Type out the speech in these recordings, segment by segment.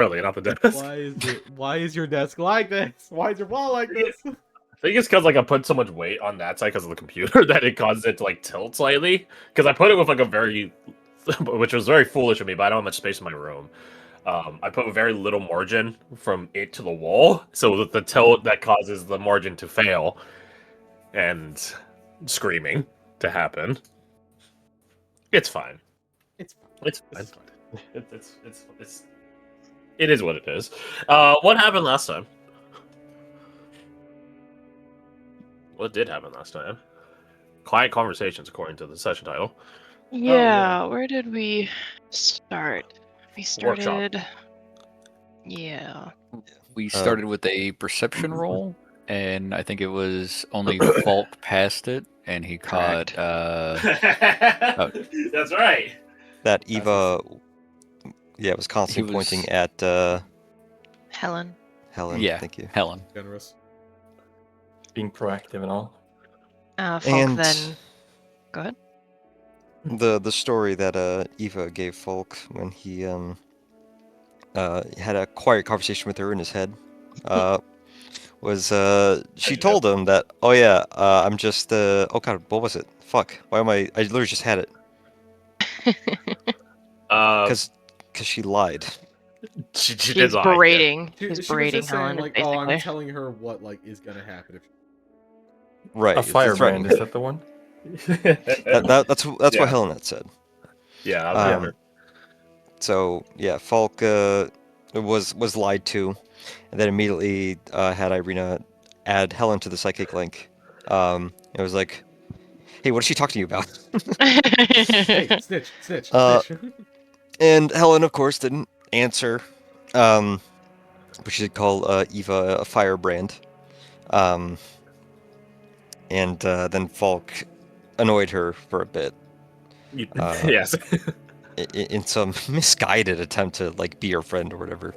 Really, not the desk. Why is your desk like this? Why is your wall like this? I think it's because like I put so much weight on that side because of the computer that it causes it to like tilt slightly. Because I put it with like a very, which was very foolish of me, but I don't have much space in my room. I put a very little margin from it to the wall, so that the tilt that causes the margin to fail, and screaming to happen. It's fine. It's fine. It's fine. It is what it is. What happened last time? What did happen last time? Quiet conversations, according to the session title. Yeah, where did we start? We started. Yeah. We started with a perception roll, and I think it was only Falk passed it, and he caught. That's right. That Eva, was constantly pointing at Helen. Helen. Yeah, Thank you. Helen. Generous. Being proactive and all. Falk And then. Go ahead. the story that Eva gave Falk when he had a quiet conversation with her in his head was she told him that I'm just oh god, what was it? Fuck, why am I literally just had it because she lied. She He's did lie. berating. She He's was berating just saying, Helen. like, basically. oh, I'm telling her what like is gonna happen. Right. A firebrand, is that the one? That's what Yeah. Helen had said. Yeah. So yeah, Falk was lied to, and then immediately had Irina add Helen to the psychic link. It was like, hey, what did she talk to you about? Hey, snitch. And Helen, of course, didn't answer. But she did call Eva a firebrand. And then Falk annoyed her for a bit. Yes. In some misguided attempt to like be her friend or whatever.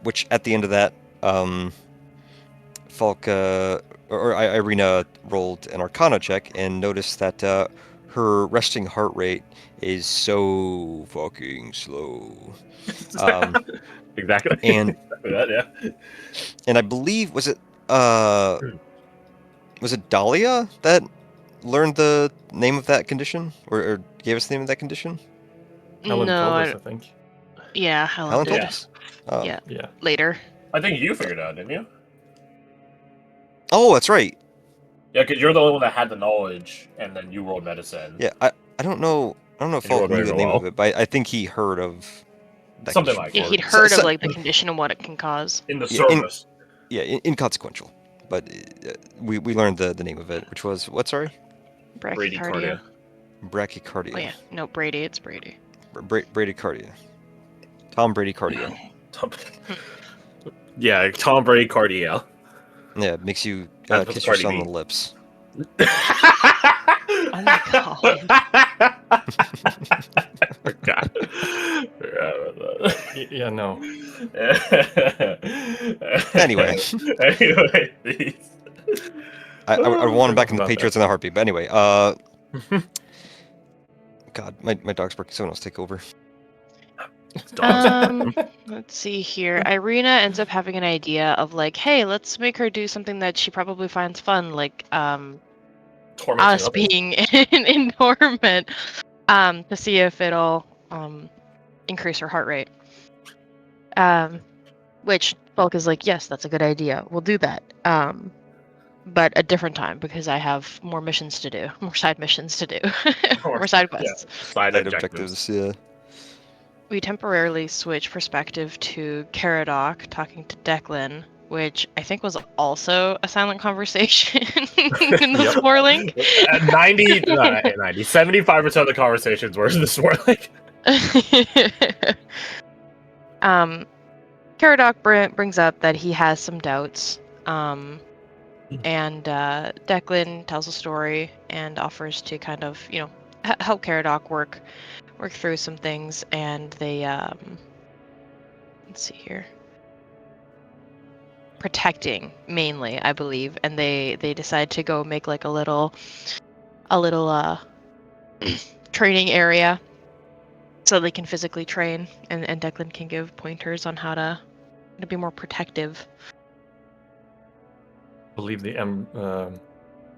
Which at the end of that, Falk or Irina rolled an Arcana check and noticed that her resting heart rate is so fucking slow. Exactly. And Exactly that, yeah. And I believe was it Dahlia that learned the name of that condition or gave us the name of that condition? Helen No, told us, I think. yeah, Helen Helen did. told us. Oh. Yeah, Yeah. later. I think you figured it out, didn't you? Oh, that's right. Yeah, because you're the only one that had the knowledge, and then you rolled medicine. Yeah, I don't know if you Falk rolled knew very the name well. of it, but I think he heard of that Something condition like Yeah, before. he'd heard So- of like the condition and what it can cause. In the Yeah, service. inconsequential. But we learned the name of it, which was what? Sorry, Bradycardia. brachycardia. Oh yeah, no, Brady. It's Brady. Bradycardia. Tom Bradycardia. Yeah, Tom Brady cardio. Yeah, it makes you That's what kiss the your party son on mean. the lips. Oh my god. Forgot about that. Yeah, no. Anyway. Anyway, please. I want him back in the About Patriots in a heartbeat. But anyway, God, my dog's barking. Someone else take over. Let's see here. Irina ends up having an idea of like, hey, let's make her do something that she probably finds fun, like Tormenting us others. being in torment, to see if it'll increase her heart rate. Which Bulk is like, yes, that's a good idea. We'll do that. But a different time because I have more missions to do, more side missions to do, more side quests. Side Side objectives. objectives, yeah. We temporarily switch perspective to Caradoc talking to Declan, which I think was also a silent conversation in the Yep. Swirling. 75% of the conversations were in the swirling. Caradoc brings up that he has some doubts, and Declan tells a story and offers to kind of, help Caradoc work through some things, and they let's see here, protecting mainly, I believe, and they decide to go make like a little training area so they can physically train, and Declan can give pointers on how to be more protective. I believe the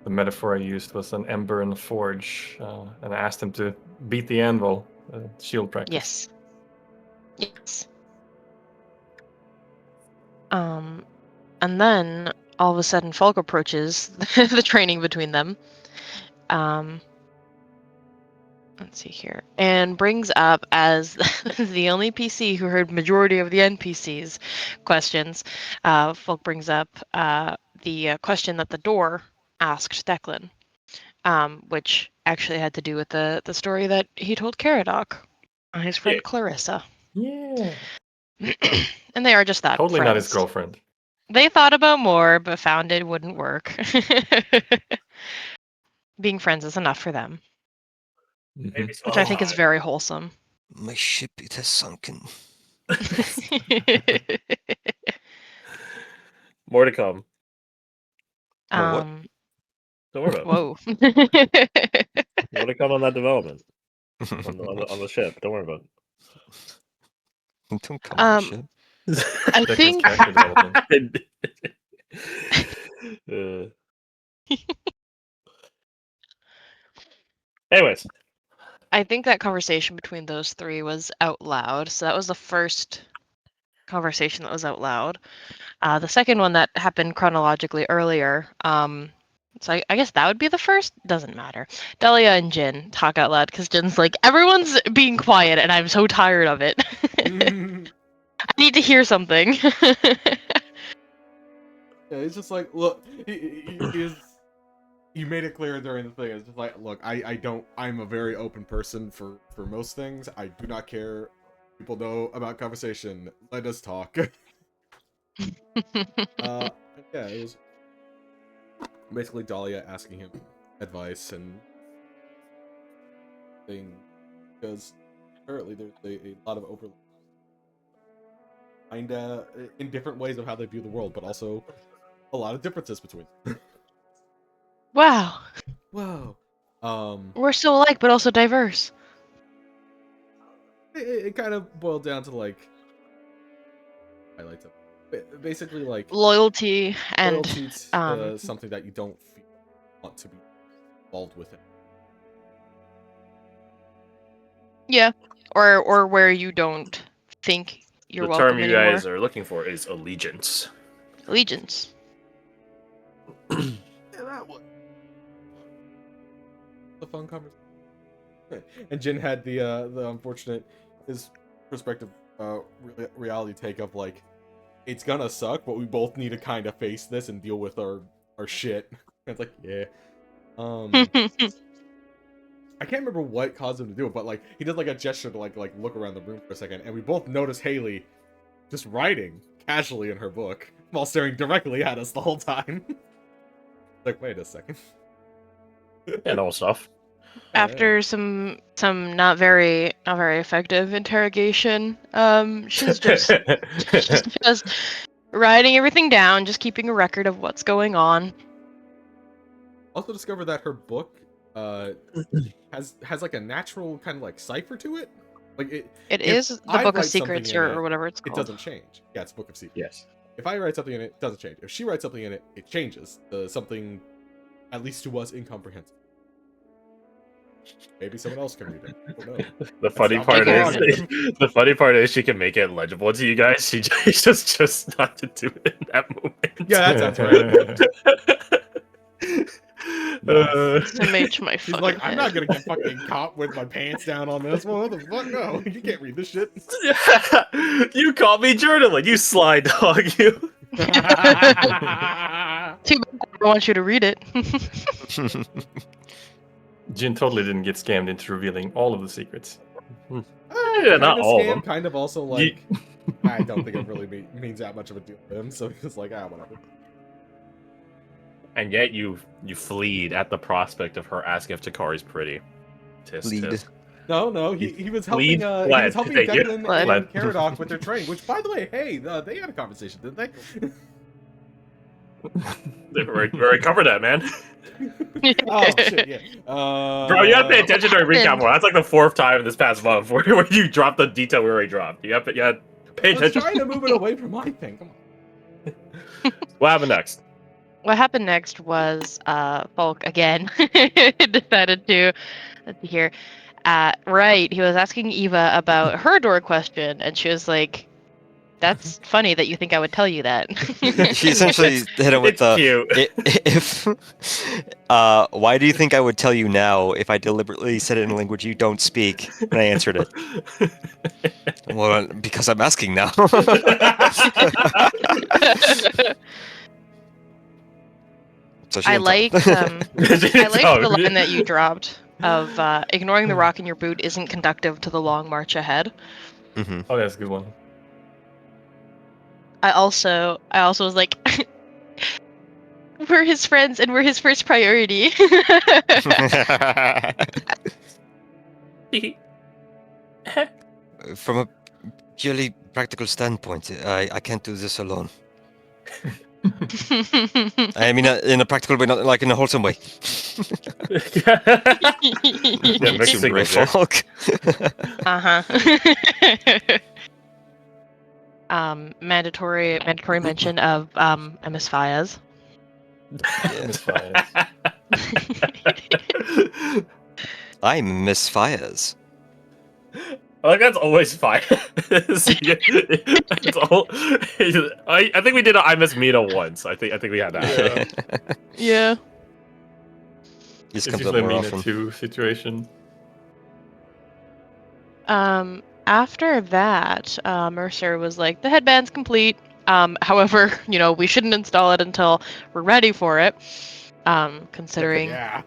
metaphor I used was an ember in the forge, and I asked him to beat the anvil, shield practice. Yes. Yes. And then all of a sudden, Falk approaches the training between them. Let's see here, and brings up, as the only PC who heard majority of the NPCs' questions, Falk brings up the question that the door asked Declan, which actually had to do with the story that he told Caradoc, his friend Clarissa. Yeah. And they are just that. Totally friends. not his girlfriend. They thought about more, but found it wouldn't work. Being friends is enough for them, which I think is very wholesome. My ship, it has sunken. More to come. What? Don't worry about it. Whoa. More to come on that development. on the ship. Don't worry about it. Don't come on the ship. I Declan's think character development. Anyways, I think that conversation between those three was out loud. So that was the first conversation that was out loud. The second one that happened chronologically earlier. So I guess that would be the first. Doesn't matter. Delia and Jin talk out loud because Jin's like, everyone's being quiet and I'm so tired of it. I need to hear something. Yeah, it's just like, look, he made it clear during the thing. It's just like, look, I'm a very open person for most things. I do not care. People know about conversation. Let us talk. Yeah, it was basically Dahlia asking him advice and thing, because apparently there's a lot of overlap. Kinda in different ways of how they view the world, but also a lot of differences between them. Wow. Wow. We're so alike, but also diverse. It kind of boiled down to like highlights of basically like Loyalty and loyalty to something that you don't want to be involved with it. Yeah, or where you don't think you're the welcome term you anymore. guys are looking for is allegiance. Allegiance. Yeah, that was a fun conversation. And Jin had the unfortunate, his perspective, reality take of like, it's gonna suck, but we both need to kind of face this and deal with our shit. And it's like, yeah. I can't remember what caused him to do it, but like he did like a gesture to like look around the room for a second, and we both noticed Haley just writing casually in her book while staring directly at us the whole time. Like, wait a second. Yeah, normal stuff. After some not very effective interrogation, she's just writing everything down, just keeping a record of what's going on. Also discovered that her book has like a natural kind of like cipher to it. Like it is the I Book of write something Secrets in or it, whatever it's it called. doesn't change. Yeah, it's Book of Secrets. Yes. If I write something in it, it doesn't change. If she writes something in it, it changes. Something, at least to us, incomprehensible. Maybe someone else can read it. I don't know. The funny part is she can make it legible to you guys. She just not to do it in that moment. Yeah, that sounds right. SMH my She's fucking like, I'm not head. gonna get fucking caught with my pants down on this one. What the fuck? No, you can't read this shit. You call me journaling, you sly dog, you. Too bad I want you to read it. Jin totally didn't get scammed into revealing all of the secrets. Yeah, Kind not of all of scam, them. kind of also like, I don't think it really means that much of a deal to him. So he's like, whatever. And yet you fleed at the prospect of her asking if Takari's pretty. Tisk, Lead. tisk. No, he was helping. Lead? He was Fled. helping Thank you. Declan Fled. and Caradoc with their training. Which, by the way, hey, they had a conversation, didn't they? We already covered that, man. Oh shit, yeah. Bro, you gotta pay attention to our recap more. That's like the 4th time in this past month where you dropped the detail we already dropped. You have to pay I was attention. trying to move it away from my thing. Come on. What happened next? What happened next was Falk again decided to, let's see here. Right, he was asking Eva about her door question, and she was like, "That's funny that you think I would tell you that." She essentially hit him with It's cute. If why do you think I would tell you now if I deliberately said it in a language you don't speak? And I answered it. Well, because I'm asking now. So she I didn't tell. liked the line that you dropped of ignoring the rock in your boot isn't conductive to the long march ahead. Mhm. Oh, that's a good one. I also was like, we're his friends and we're his first priority. From a purely practical standpoint, I can't do this alone. I mean, in a practical way, not like in a wholesome way. Yeah, mixed Assumed Ray signals there. Falk. Uh-huh. Mandatory mention of MS Fayez. Miss Fires. I'm Miss Fires. Like that's always fine. It's all, I think we did I Miss Mina once. I think we had that. Yeah. This It's comes up usually a more Mina often. 2 situation. After that, Mercer was like, the headband's complete. However, we shouldn't install it until we're ready for it. Considering Yeah.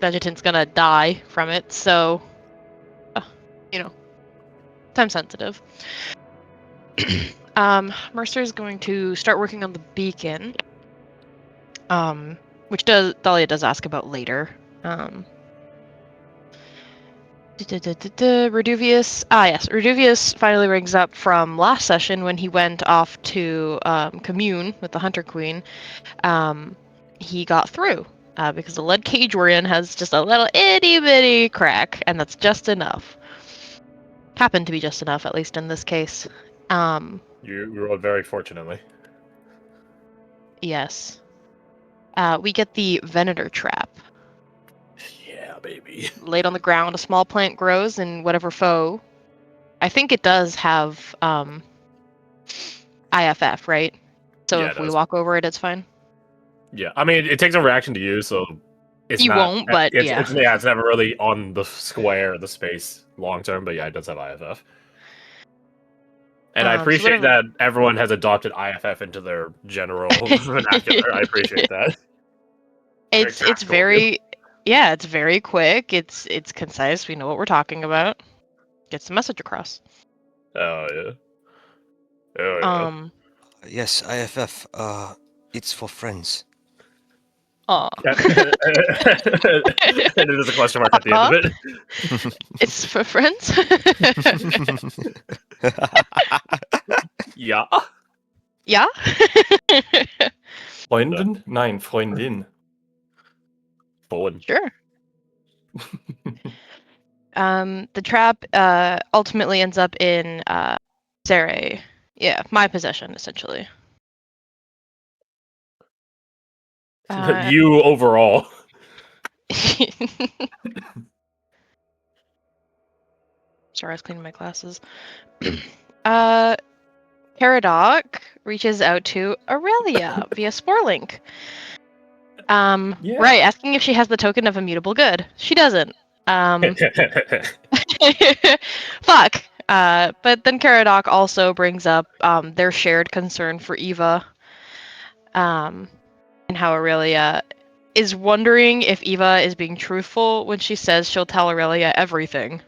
Vegetant's gonna die from it, so time sensitive. Mercer's going to start working on the beacon. Which Dahlia does ask about later. Reduvius. Yes. Reduvius finally rings up from last session when he went off to commune with the Hunter Queen. He got through because the lead cage we're in has just a little itty bitty crack, and that's just enough. Happened to be just enough, at least in this case. You rolled very fortunately. Yes. We get the Venator trap. Yeah, baby. Laid on the ground, a small plant grows in whatever foe. I think it does have IFF, right? So Yeah, if it we does. walk over it, it's fine. Yeah, I mean it takes a reaction to you, so it's You not, won't, but it's, yeah. it's never really on the square, the space long term. But yeah, it does have IFF. And I So appreciate whatever- that everyone has adopted IFF into their general vernacular. I appreciate that. It's tactical. very it's very quick. It's concise. We know what we're talking about. Gets the message across. Oh yeah. Oh yeah. Yes, IFF. It's for friends. Aw. And there's a question mark at the end of it. It's for friends. Yeah. Yeah. Freunden? Nein, Freundin. Fun. Sure. The trap ultimately ends up in Sere. Yeah, my possession essentially. You overall. Sorry, I was cleaning my glasses. Paradoc reaches out to Aurelia via Sporelink. Yeah. Right, asking if she has the token of immutable good. She doesn't. Fuck. But then Caradoc also brings up their shared concern for Eva. And how Aurelia is wondering if Eva is being truthful when she says she'll tell Aurelia everything.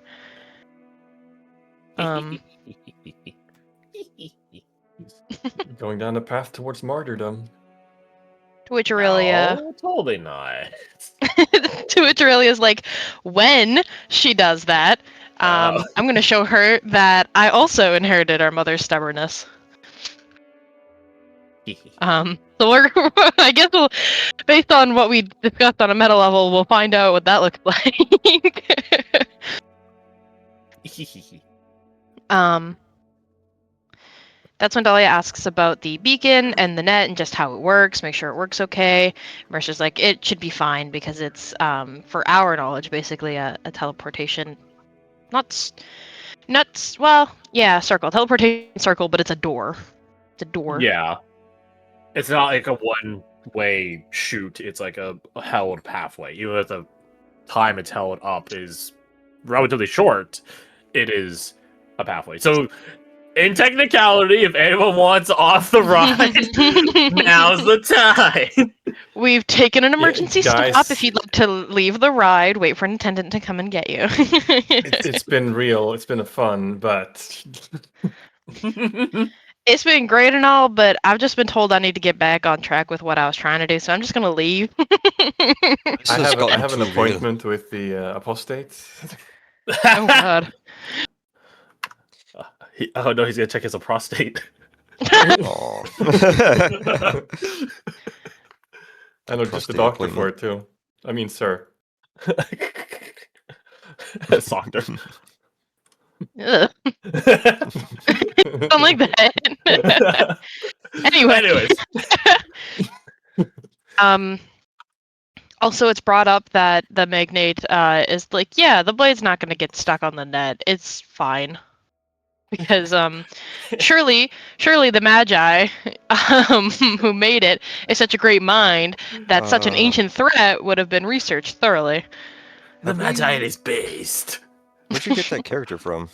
Going down the path towards martyrdom. To which Aurelia... No, totally not. to which Aurelia's like, when she does that, I'm going to show her that I also inherited our mother's stubbornness. So I guess based on what we discussed on a meta level, we'll find out what that looks like. That's when Dahlia asks about the beacon and the net and just how it works, make sure it works okay. Mercer's like, it should be fine because it's, for our knowledge, basically a teleportation, circle, teleportation circle, but it's a door. It's a door. Yeah. It's not like a one-way shoot. It's like a held pathway. Even if the time it's held up is relatively short, it is a pathway. So, in technicality, if anyone wants off the ride, now's the time. We've taken an emergency guys. stop. If you'd like to leave the ride, wait for an attendant to come and get you. It's been real. It's been a fun, but It's been great and all, but I've just been told I need to get back on track with what I was trying to do, so I'm just gonna leave. I have an appointment with the apostate. Oh god. Oh no, he's gonna check his prostate. Aw. I know just the Prostate doctor appointment. for it too. I mean, sir. Soccer. Ugh. Don't like that. Anyways. Also, it's brought up that the magnate is like, yeah, the blade's not going to get stuck on the net. It's fine. Because surely the Magi who made it is such a great mind that such an ancient threat would have been researched thoroughly. The Magi is based. Where'd you get that character from?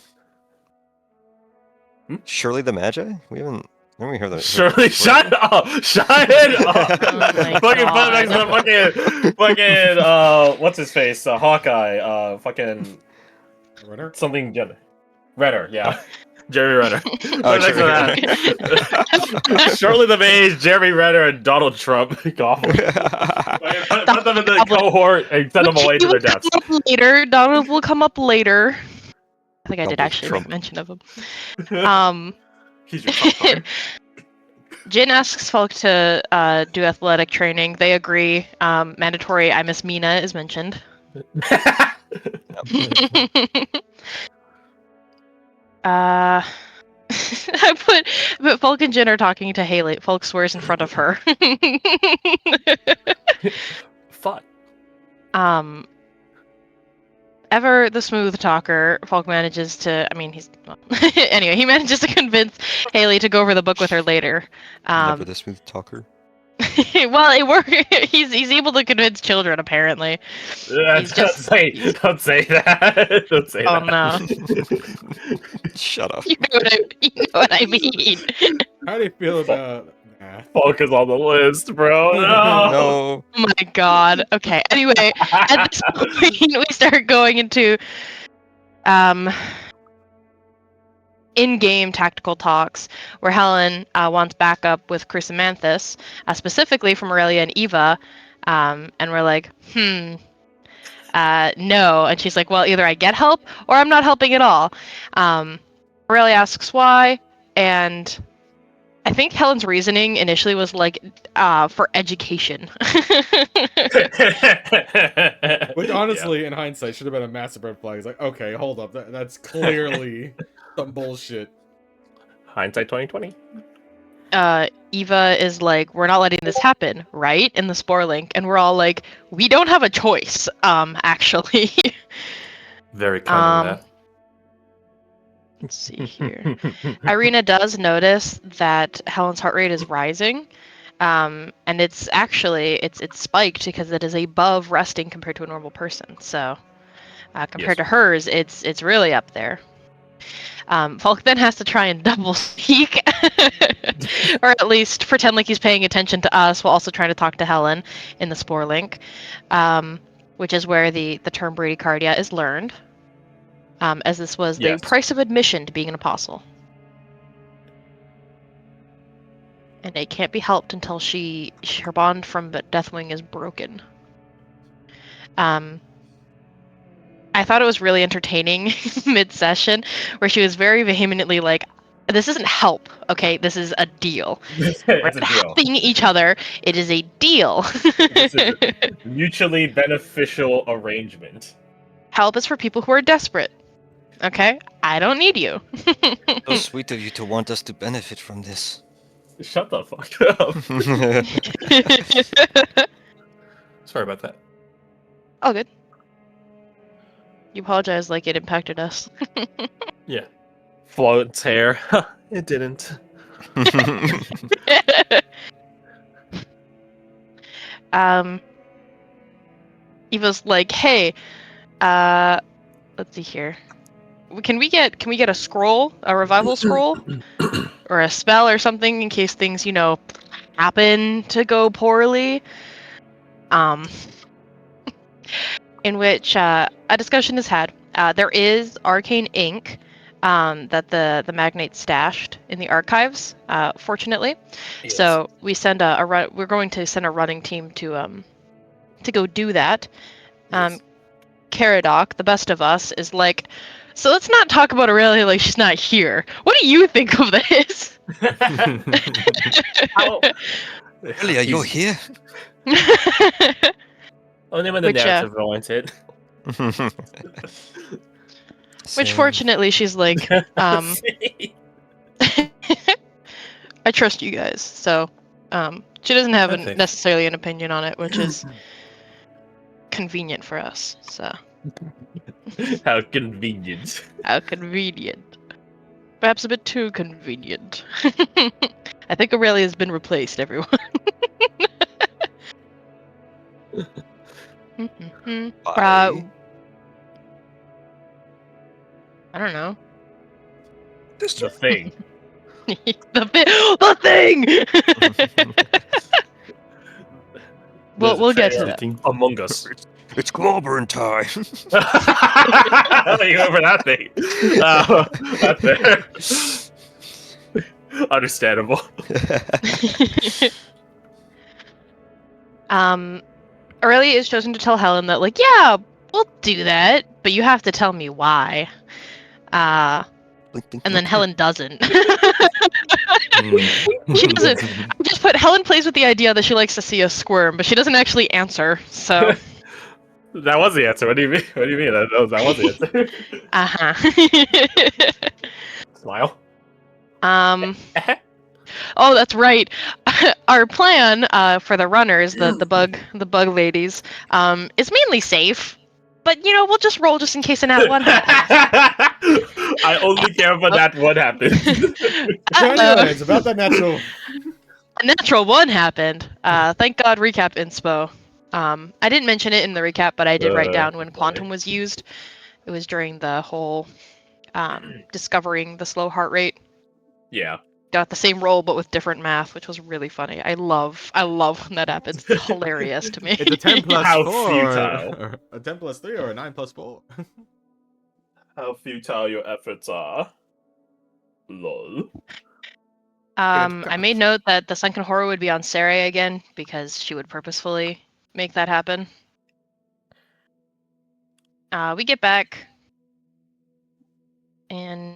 Surely the Magi? We haven't heard that. Surely, shut up! Shut it up! my Fucking put God. it next to the fucking what's his face? Hawkeye. Fucking Renner? something. Renner, yeah. Jeremy Renner. Oh, Put it next to that. Surely the Mage, Jeremy Renner, and Donald Trump. Gotham. Put them in the cohort and send them away to their deaths. Later, Donald will come up later. I think I did Double actually Trump. make mention of him. He's your top card. Jin asks Falk to do athletic training. They agree. Mandatory I Miss Mina is mentioned. But Falk and Jin are talking to Haley. Falk swears in front of her. Fuck. Ever the smooth talker, Falk manages to. I mean, anyway, he manages to convince Haley to go over the book with her later. Never the smooth talker. Well, it worked. He's able to convince children, apparently. Don't say that. Don't say that. Oh no! Shut up. You know what I mean. How do you feel about math? Falk is on the list, bro. No. No. Oh my god. Okay. Anyway, at this point, we start going into in-game tactical talks where Helen wants backup with Chrysamanthus, specifically from Aurelia and Eva, and we're like, no. And she's like, well, either I get help or I'm not helping at all. Aurelia asks why, and I think Helen's reasoning initially was like, for education. Which honestly, in hindsight, should have been a massive red flag. It's like, okay, hold up, that's clearly some bullshit. Hindsight 2020. Eva is like, we're not letting this happen, right? In the Spore link, and we're all like, we don't have a choice, actually. Very kind of that. Let's see here. Irina does notice that Helen's heart rate is rising, and it's actually it's spiked because it is above resting compared to a normal person. So compared to hers, it's really up there. Falk then has to try and double speak, or at least pretend like he's paying attention to us while also trying to talk to Helen in the Spore link, which is where the term bradycardia is learned. As this was the price of admission to being an apostle. And it can't be helped until her bond from Deathwing is broken. I thought it was really entertaining mid-session, where she was very vehemently like, This isn't help, okay? This is a deal. We're It's a not deal. helping each other. It is a deal. This is a mutually beneficial arrangement. Help is for people who are desperate. Okay? I don't need you. So sweet of you to want us to benefit from this. Shut the fuck up. Sorry about that. All good. You apologize like it impacted us. Yeah. Float's hair. It didn't. Eva's like, hey, let's see here. Can we get a scroll, a revival scroll, or a spell or something in case things, happen to go poorly? In which a discussion is had. There is arcane ink that the magnate stashed in the archives, fortunately. Yes. So we send we're going to send a running team to go do that. Yes. Caradoc, the best of us, is like, so let's not talk about Aurelia like she's not here. What do you think of this? How- Really, you're here? Only when the Which, narrative oriented. Which fortunately she's like, I trust you guys. So she doesn't have I think. necessarily an opinion on it, which is convenient for us. So How convenient. how convenient. Perhaps a bit too convenient. I think Aurelia's been replaced, everyone. Bye. I don't know. The thing. the thing. We'll get to that. Among Us. It's clobbering time. You over that thing. That's fair. Understandable. Aurelia is chosen to tell Helen that, like, yeah, we'll do that, but you have to tell me why. And then Helen doesn't. She doesn't. Just put Helen plays with the idea that she likes to see us squirm, but she doesn't actually answer. So That was the answer. What do you mean? What do you mean? That was the answer. Smile. Oh, that's right. Our plan for the runners, the bug ladies, is mainly safe. But we'll just roll just in case a nat one happens. I only care about that one happens. So anyways, about that natural. A natural one happened. Thank God, recap inspo. I didn't mention it in the recap, but I did write down when quantum was used. It was during the whole discovering the slow heart rate. Yeah. Got the same roll but with different math, which was really funny. I love when that happens. It's hilarious to me. It's a 10 plus How 4. futile. Or a 10 plus 3 or a 9 plus 4. How futile your efforts are. Lol. I made note that the Sunken Horror would be on Sarai again because she would purposefully make that happen. We get back, and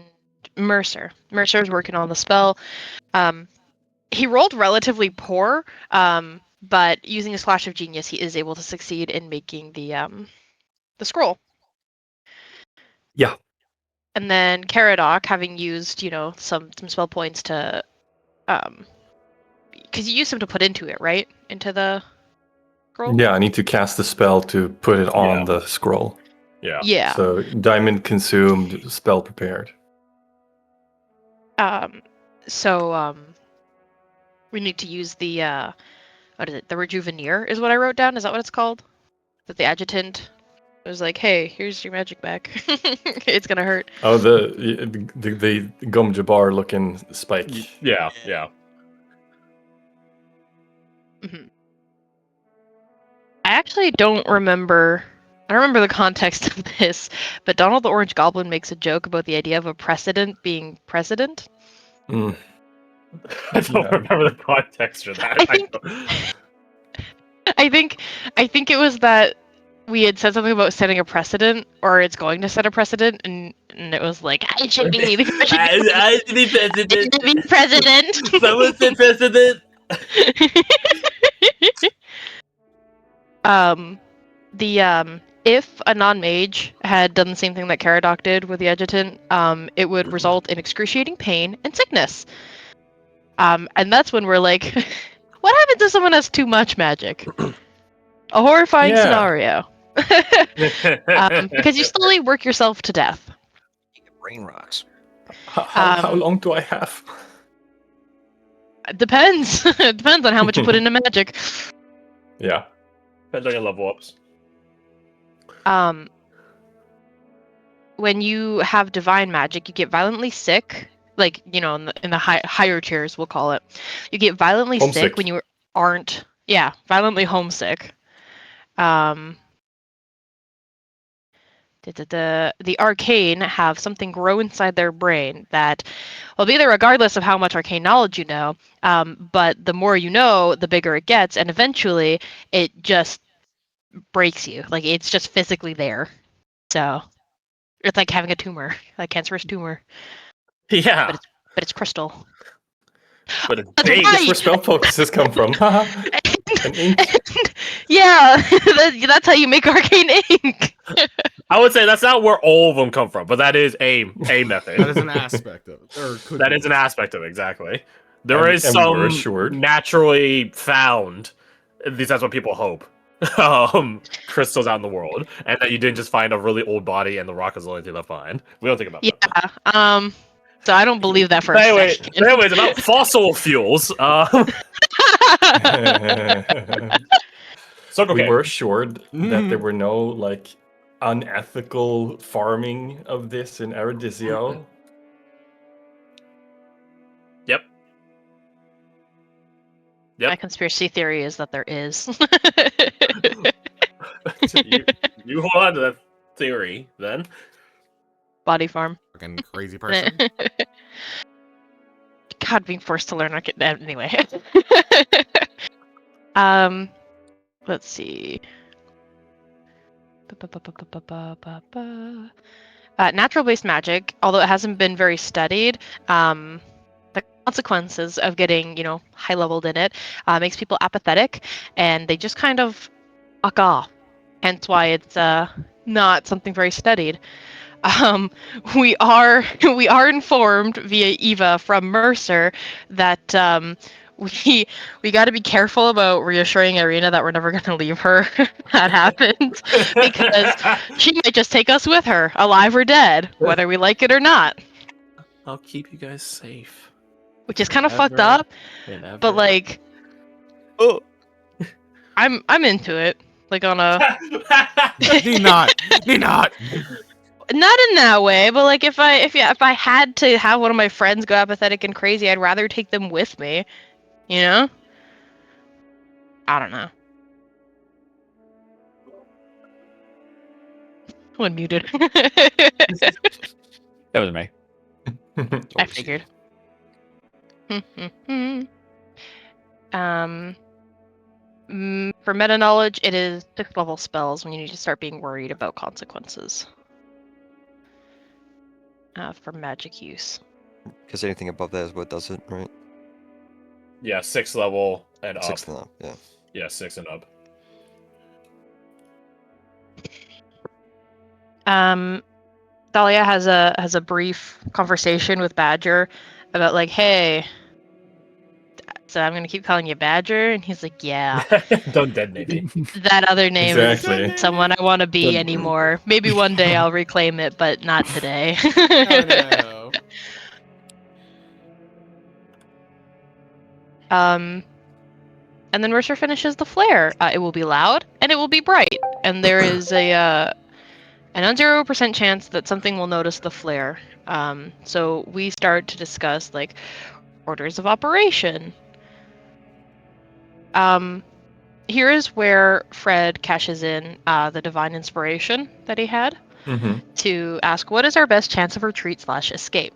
Mercer's working on the spell. He rolled relatively poor, but using his flash of genius, he is able to succeed in making the scroll. Yeah. And then Caradoc, having used some spell points to, because you used them to put into it, right? Into the scroll. Yeah, I need to cast the spell to put it on the scroll. Yeah. Yeah. So diamond consumed, spell prepared. So we need to use the what is it? The Rejuveneer is what I wrote down. Is that what it's called? That the adjutant was like, "Hey, here's your magic back. It's gonna hurt." Oh, the Gum Jabbar looking spike. Yeah. Mm-hmm. I actually don't remember. I don't remember the context of this, but Donald the Orange Goblin makes a joke about the idea of a precedent being president. Mm. I don't remember the context for that. I think it was that we had said something about setting a precedent, or it's going to set a precedent, and and it was like, I should be I should be president. president. Someone said president. If a non-mage had done the same thing that Caradoc did with the adjutant, it would result in excruciating pain and sickness. And that's when we're like, what happens if someone has too much magic? A horrifying scenario. Because you slowly work yourself to death. Brain rocks. How long do I have? It depends. It depends on how much you put into magic. Yeah. Depends on your level ups. When you have divine magic, you get violently sick. Like, in the higher tiers, we'll call it. You get violently sick when you aren't... Yeah, violently homesick. The arcane have something grow inside their brain that will be there regardless of how much arcane knowledge you know, but the more you know, the bigger it gets, and eventually it just breaks you. Like, it's just physically there. So it's like having a tumor, like cancerous tumor. Yeah. But it's crystal. But it's That's big. right. That's where spell focuses come from. Yeah, that's how you make arcane ink. I would say that's not where all of them come from, but that is a method. That is an aspect of it. Or could That be. is an aspect of it, exactly. There is and we were some assured. naturally found, at least that's what people hope, crystals out in the world, and that you didn't just find a really old body and the rock is the only thing left behind. We don't think about that. Yeah. So I don't believe that for a second. Anyways, about fossil fuels. So okay. We were assured that there were no unethical farming of this in Eridizio. Yep. My conspiracy theory is that there is. you hold on to that theory, then. Body farm. Fucking crazy person. God, being forced to learn. Anyway. Let's see. Natural-based magic, although it hasn't been very studied, the consequences of getting, high-leveled in it makes people apathetic, and they just kind of fuck off. Hence why it's not something very studied. We are informed via Eva from Mercer that we got to be careful about reassuring Irina that we're never going to leave her. That happens because she might just take us with her, alive or dead, whether we like it or not. I'll keep you guys safe. Which is kind of fucked up, but Oh, I'm into it. Like on a Me not. not in that way, but like if I had to have one of my friends go apathetic and crazy, I'd rather take them with me. I don't know. Unmuted. That was me. I figured. For meta knowledge, it is 6th level spells when you need to start being worried about consequences. For magic use. because anything above that is what does it, right? Yeah, 6th level and up. 6th and up, yeah. Yeah, 6 and up. Dahlia has a brief conversation with Badger about hey, so I'm gonna keep calling you Badger, and he's like, yeah. Don't detonate me. That other name Exactly. isn't someone I want to be anymore. Maybe one day I'll reclaim it, but not today. Oh, no. And then Mercer finishes the flare. It will be loud and it will be bright, and there is an 0% chance that something will notice the flare. So we start to discuss orders of operation. Here is where Fred cashes in the divine inspiration that he had to ask, what is our best chance of retreat / escape?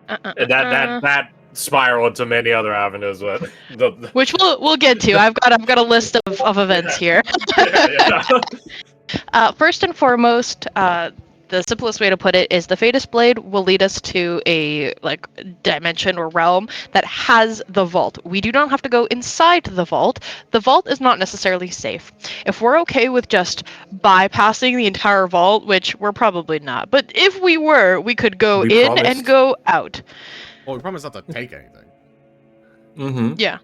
That spiraled to many other avenues, but which we'll get to. I've got a list of events here. First and foremost, the simplest way to put it is the Fetus Blade will lead us to a dimension or realm that has the vault. We do not have to go inside the vault. The vault is not necessarily safe. If we're okay with just bypassing the entire vault, which we're probably not, but if we were, we could go We in and promised. go out. Well, we promise not to take anything. Mm-hmm. Yeah.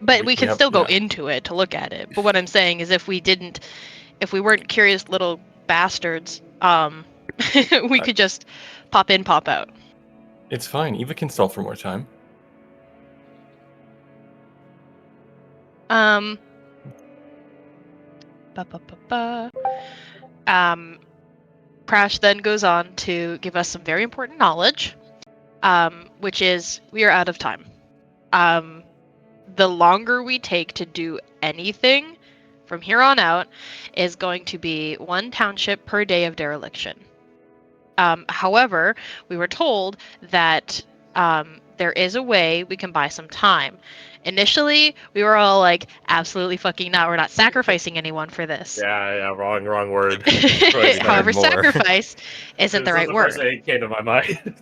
But we can still go yeah. into it to look at it. But what I'm saying is if we weren't curious little bastards, we could just pop in, pop out. It's fine. Eva can stall for more time. Crash then goes on to give us some very important knowledge, which is we are out of time. The longer we take to do anything from here on out is going to be 1 township per day of dereliction. However, we were told that there is a way we can buy some time. Initially, we were all like, absolutely fucking not. We're not sacrificing anyone for this. Yeah, wrong word. However, more. sacrifice isn't the right the word. first thing that came to my mind.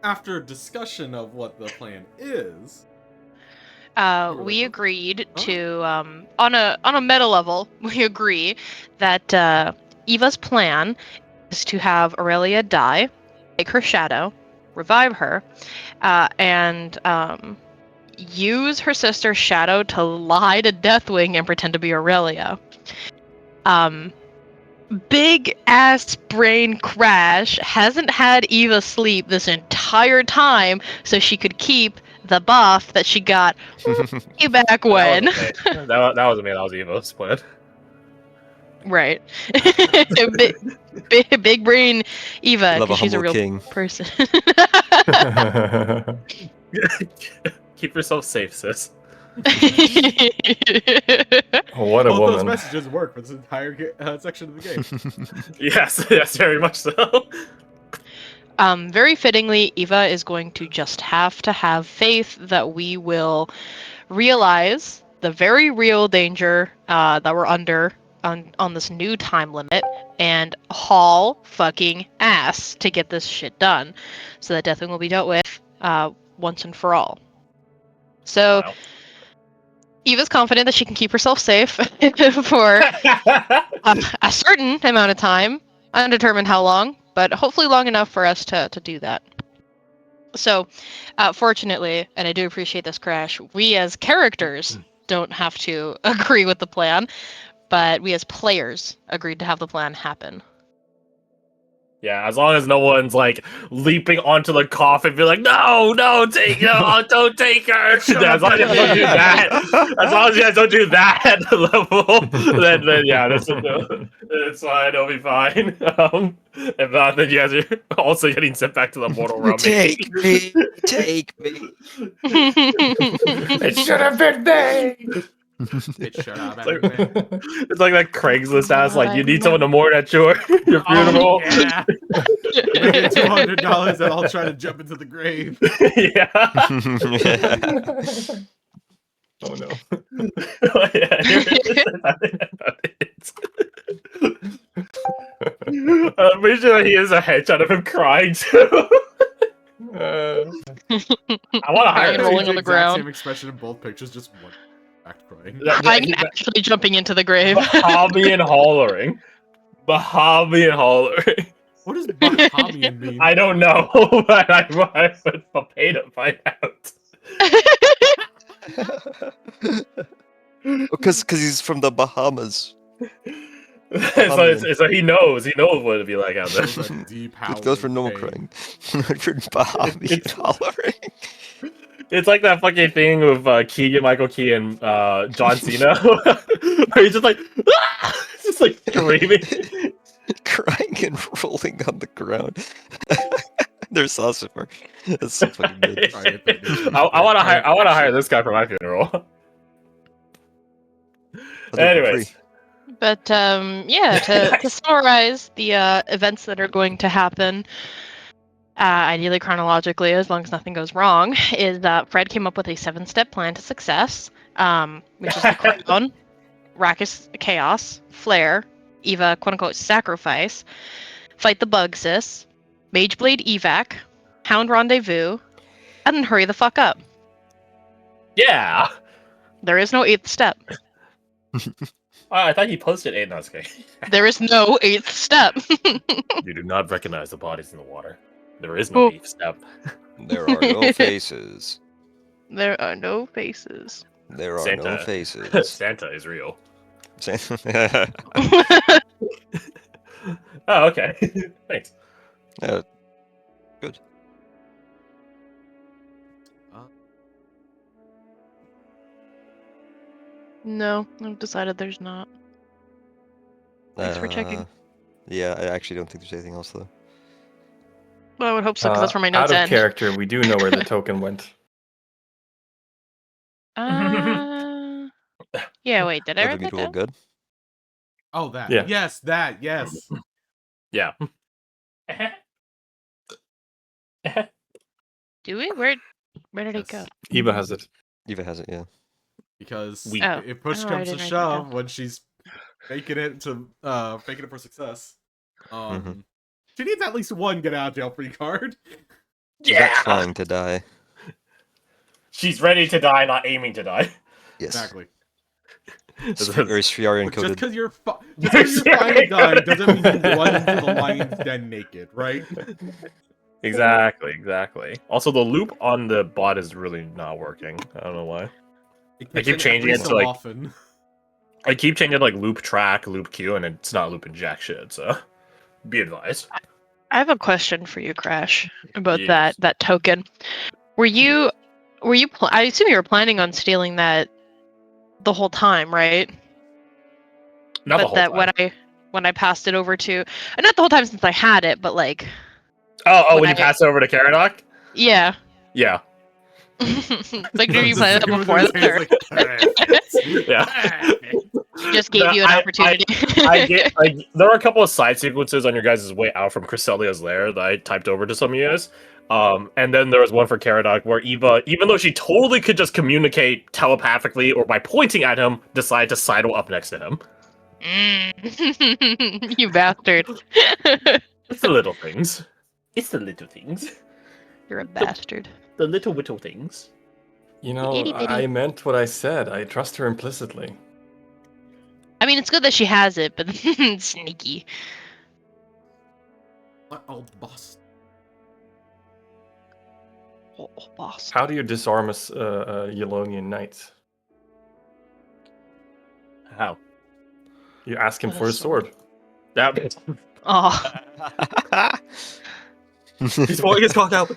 After discussion of what the plan is, we agreed to on a meta level. We agree that Eva's plan is to have Aurelia die, take her shadow, revive her, and use her sister's shadow to lie to Deathwing and pretend to be Aurelia. Big ass brain Crash hasn't had Eva sleep this entire time so she could keep the buff that she got way back when. That wasn't me. That was Evo's plan. Right. big brain Eva, Love a because she's a humble real king. person. Keep yourself safe, sis. What a both those woman. messages work for this entire section of the game. Yes, very much so. Very fittingly, Eva is going to just have to have faith that we will realize the very real danger that we're under on this new time limit and haul fucking ass to get this shit done so that Deathwing will be dealt with once and for all. So, Wow. Eva's confident that she can keep herself safe for a certain amount of time, undetermined how long, but hopefully long enough for us to do that. So, fortunately, and I do appreciate this, Crash, we as characters don't have to agree with the plan, but we as players agreed to have the plan happen. Yeah, as long as no one's like leaping onto the coffin, be like, no, don't take her. As long as you guys don't do that, as long as you guys don't do that level, then yeah, that's fine. It'll be fine. If not, then you guys are also getting sent back to the mortal realm. Take me. It should have been me. It's like that Craigslist ass, like you need someone to mourn at your funeral. Oh, yeah. $200 and I'll try to jump into the grave. Yeah. Oh no. I'm pretty sure he has a headshot of him crying too. I want to hire Rolling on the ground. Same expression in both pictures, just one act crying. I'm actually jumping into the grave. Bahamian hollering. What does Bahamian mean? I don't know, but I would pay to find out. Because he's from the Bahamas. So he knows what it'd be like out there. Deep Goes for normal crying. For Bahamian hollering. It's like that fucking thing with Michael Key and John Cena, where he's just like, ah! Just like screaming, Crying and rolling on the ground. There's Saucifer. That's so fucking good. I want to hire this guy for my funeral. Anyways. But yeah, to summarize the events that are going to happen, ideally chronologically, as long as nothing goes wrong, is that Fred came up with a 7-step plan to success. which is the Crown, Rakkus Chaos, Flare, Eva quote unquote Sacrifice, Fight the Bug Sis, Mageblade Evac, Hound Rendezvous, and then hurry the fuck up. Yeah. There is no 8th step. I thought you posted 8 Natsuki. There is no 8th step. You do not recognize the bodies in the water. There is no 8th step. There are no faces. There are no faces. There are Santa. no faces. Santa is real. Santa. Oh, okay. Thanks. Good. No, I've decided there's not. Thanks for checking. Yeah, I actually don't think there's anything else though. Well, I would hope so, because that's where my Out notes of end. character, we do know where the token went. Yeah, wait, did I That write would that be real down? good. Oh, that. Yeah. Yes, that. Yes. Yeah. Do we? Where did it go? Yes. Eva has it. Eva has it, yeah. Because We- if push Oh, I comes to didn't write that shove, down. when she's faking it for success, Mhm. she needs at least one get out of jail free card. She's not trying to die. She's ready to die, not aiming to die. Yes. Exactly. Very Sfiarian But just coded. because you're fine to die doesn't mean you run into the lion's den naked, right? Exactly. Also, the loop on the bot is really not working. I don't know why. I keep changing it to, like- often. I keep changing like loop track, loop queue, and it's not looping jack shit. So, be advised. I have a question for you, Crash, about Yes. that token. Were you I assume you were planning on stealing that the whole time, right? Not the But whole that time. when I passed it over to, not the whole time since I had it, but like, Oh, when when you I- pass it over to Caradoc? yeah. Yeah. Like, did you plan that He was before in that, his or hands like, Yeah. just gave No, you an opportunity? There were a couple of side sequences on your guys' way out from Cresselia's lair that I typed over to some of you guys. And then there was one for Caradoc where Eva, even though she totally could just communicate telepathically or by pointing at him, decided to sidle up next to him. You bastard. It's the little things. It's the little things. You're a bastard. The little whittle things. You know, Itty bitty. I meant what I said. I trust her implicitly. I mean, it's good that she has it, but sneaky. oh, boss. Oh, boss. How do you disarm a Yelonian knight? How? You ask him With for a his sword. That Oh. he's pulling his cock out.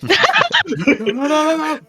No.